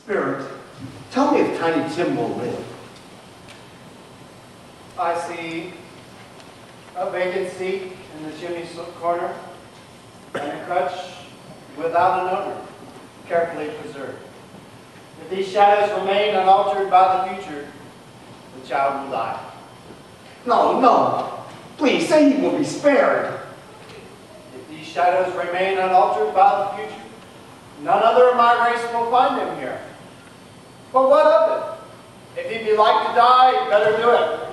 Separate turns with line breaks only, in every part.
Spirit, tell me if Tiny Tim will live.
I see a vacant seat in the chimney corner and a crutch without an owner, carefully preserved. If these shadows remain unaltered by the future, the child will die.
No, no. Please say he will be spared.
If these shadows remain unaltered by the future, none other of my race will find him here. But what of it? If he be like to die, better do it.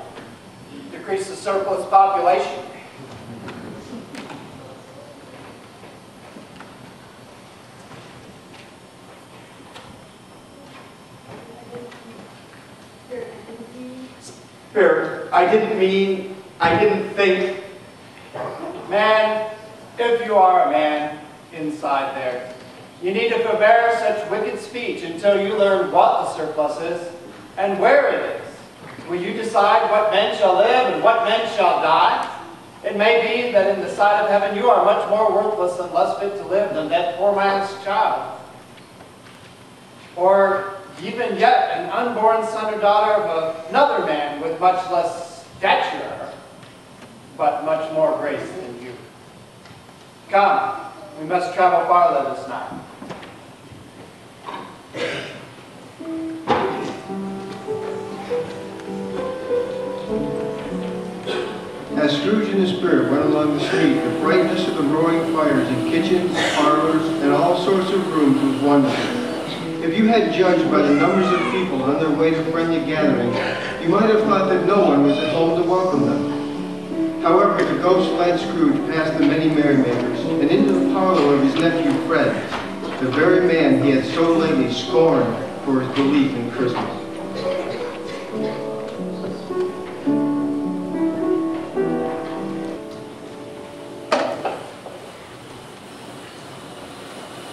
Decrease the surplus population.
Spirit, I didn't think.
Man, if you are a man inside there, you need to forbear such wicked speech until you learn what the surplus is and where it is. Will you decide what men shall live and what men shall die? It may be that in the sight of heaven you are much more worthless and less fit to live than that poor man's child. Or even yet an unborn son or daughter of another man with much less stature, but much more grace than you. Come, we must travel farther this night.
As Scrooge and his spirit went along the street, the brightness of the roaring fires in kitchens, parlors, and all sorts of rooms was wonderful. If you had judged by the numbers of people on their way to friendly gatherings, you might have thought that no one was at home to welcome them. However, the ghost led Scrooge past the many merrymakers and into the parlor of his nephew Fred, the very man he had so lately scorned for his belief in Christmas.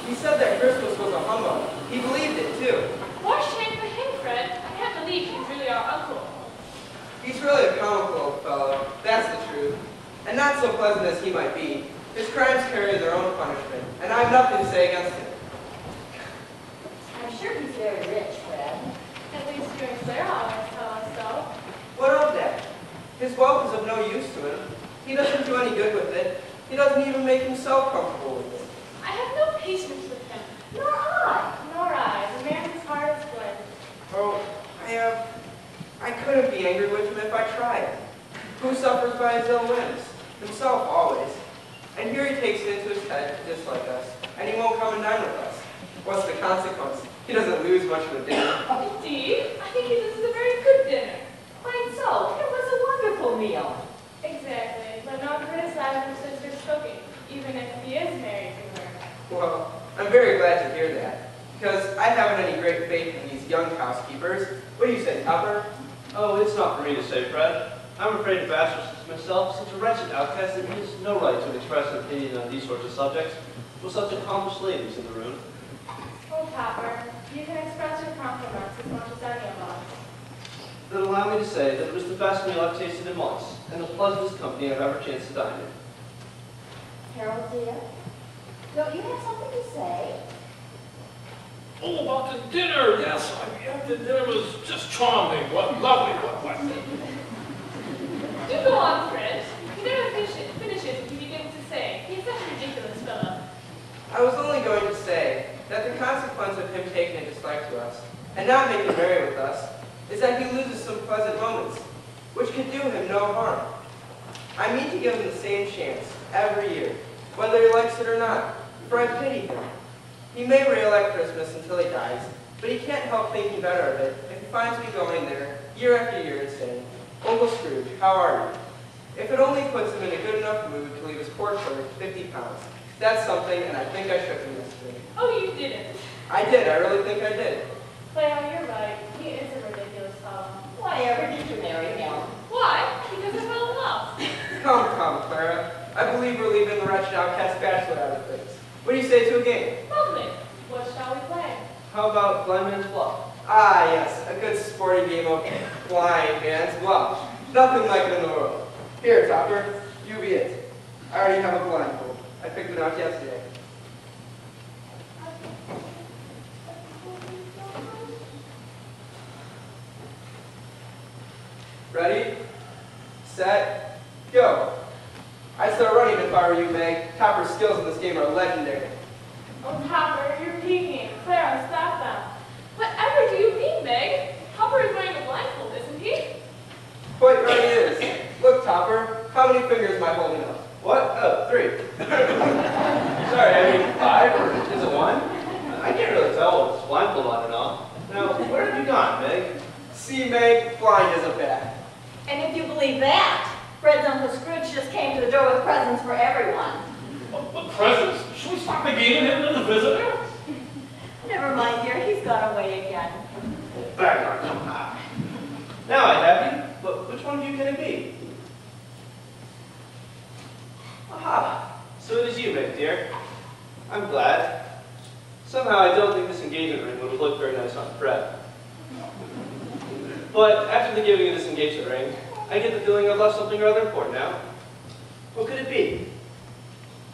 He said that Christmas was a humbug. He believed it too.
More shame for him, Fred. I can't believe he's really our uncle.
He's really a comical old fellow, that's the truth. And not so pleasant as he might be, his crimes carry their own punishment, and I have nothing to say against him.
I'm sure he's very rich, Fred.
At least you and Clara always tell us so.
What of that? His wealth is of no use to him. He doesn't do any good with it. He doesn't even make himself comfortable with it.
I have no patience with him.
Nor I.
Nor I. The man whose heart is good.
Oh, I couldn't be angry with him if I tried. Who suffers by his ill whims? Himself always. And here he takes it into his head to dislike us, and he won't come and dine with us. What's the consequence? He doesn't lose much of a dinner.
Indeed, I think this is a very good dinner.
Quite so. It was a wonderful meal.
Exactly. Let no one criticize your sister's cooking, even if he is married to her.
Well, I'm very glad to hear that, because I haven't any great faith in these young housekeepers. What do you say, Topper?
Oh, it's not for me to say, Fred. I'm afraid to ostracize myself, such a wretched outcast that he has no right to express an opinion on these sorts of subjects, with such accomplished ladies in the room.
Oh, Topper, you can express your compliments as much as any of us.
Then allow me to say that it was the best meal I've tasted in months, and the pleasantest company I've ever chanced to dine in.
Harold, dear, don't you have something to say?
Oh, about the dinner, yes. The dinner was just charming. What lovely, what.
Do go on, Fred. He never finishes if he begins to say. He's such a ridiculous fellow.
I was only going to say that the consequence of him taking a dislike to us and not making merry with us is that he loses some pleasant moments, which could do him no harm. I mean to give him the same chance every year, whether he likes it or not, for I pity him. He may rail-at Christmas until he dies, but he can't help thinking better of it if he finds me going there year after year and saying, "Uncle Scrooge, how are you?" If it only puts him in a good enough mood to leave his poor clerk 50 pounds. That's something, and I think I shook him yesterday.
Oh, you didn't.
I did. I really think I did.
Clara, you're right. He is a ridiculous fellow.
Why ever did you marry him?
Why? Because I fell in love.
Come, Clara. I believe we're leaving the wretched outcast bachelor out of things. What do you say to a game?
Lovely. What shall we play?
How about Blind Man's Bluff?
Ah, yes, a good sporty game of blind man's bluff. Nothing like it in the world. Here, Topper, you be it. I already have a blindfold. I picked it out yesterday. Ready, set, go. I'd start running if I were you, Meg. Topper's skills in this game are legendary.
Oh, Topper, you're peeking. Clara, stop them. Whatever do you mean, Meg? Topper is wearing a blindfold, isn't he?
Quite right it is. Look, Topper, how many fingers am I holding up?
What? Oh, 3. Sorry, I mean 5, or is it 1? I can't really tell if it's blindfold on and off. Now, where have you gone, Meg?
See, Meg, blind as a bat.
And if you believe that, Fred's Uncle Scrooge just came to the door with presents for everyone.
What presents? Should we stop the game and him to the visitor?
Never mind, dear, he's gone away again.
Back on come back. Now I have you, but which one of you can it be? Aha, so it is you, Meg, dear. I'm glad. Somehow I don't think this engagement ring would have looked very nice on Fred. But after the giving of this engagement ring, I get the feeling I've left something rather important now. What could it be?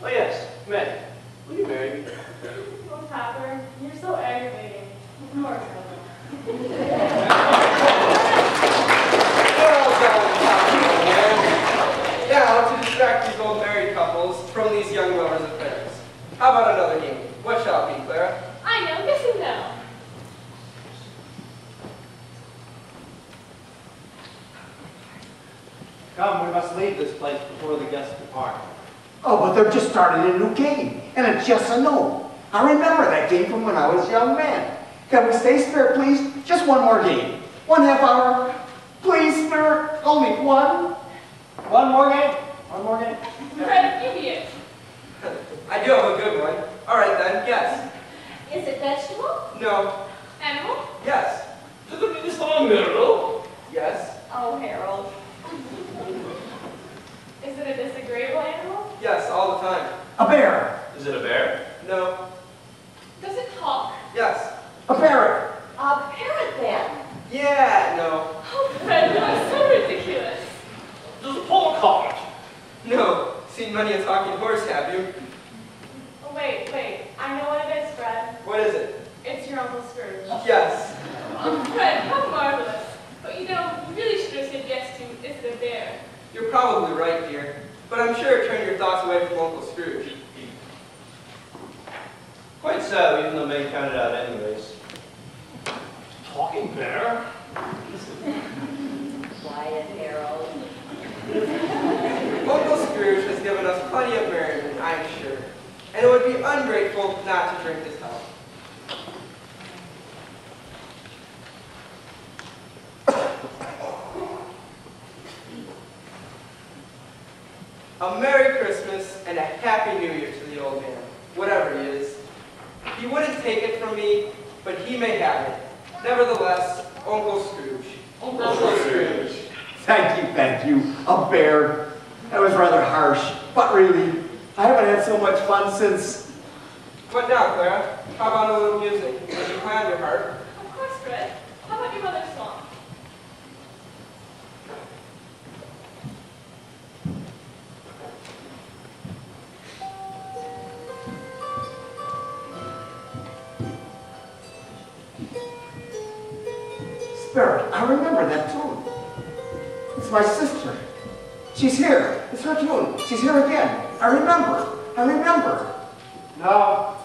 Oh yes, Meg, will you marry me?
Oh, Topper, you're so aggravating. Of course I will.
Well done, Topper, man. Now, to distract these old married couples from these young lovers' affairs. How about another game? What shall it be, Clara?
I know, yes and no.
Come, we must leave this place before the guests depart.
Oh, but they're just starting a new game, and it's yes or no. I remember that game from when I was a young man. Can we stay, Spirit, please? Just one more game. 1/2 hour. Please, Spirit, only one.
One more game? One more game?
Fred, you be it.
I do have a good one. All right, then, yes.
Is it vegetable?
No.
Animal?
Yes.
Does it mean it's not a mineral?
Yes.
Oh, Harold.
Is it a disagreeable animal?
Yes, all the time.
A bear.
Is it a bear?
No.
Does it talk?
Yes.
A parrot.
A parrot then.
Yeah, no.
Oh, Fred, you are so ridiculous.
Does it pull a cart?
No. Seen many a talking horse, have you?
Oh, wait. I know what it is, Fred.
What is it?
It's your Uncle Scrooge.
Yes.
Oh, Fred, how marvelous. But you know, you really should have said yes to, is it a bear?
You're probably right, dear. But I'm sure it turned your thoughts away from Uncle Scrooge.
Quite so, even though Meg counted out anyways.
Talking bear?
Quiet, Harold.
Uncle Scrooge has given us plenty of merriment, I'm sure. And it would be ungrateful not to drink his health. A Merry Christmas and a Happy New Year to the old man, whatever he is. He wouldn't take it from me, but he may have it. Nevertheless, Uncle Scrooge.
Uncle Scrooge.
Thank you. A bear. That was rather harsh, but really, I haven't had so much fun since...
What now, Clara? How about a little music? Would you play on your harp?
Of course, Fred. How about your mother's song?
Spirit, I remember that tune. It's my sister. She's here. It's her tune. She's here again. I remember.
No.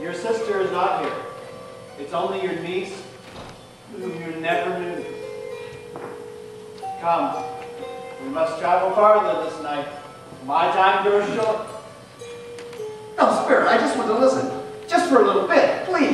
Your sister is not here. It's only your niece, whom you never knew. Come. We must travel farther this night. My time grows short.
No, Spirit, I just want to listen. Just for a little bit, please.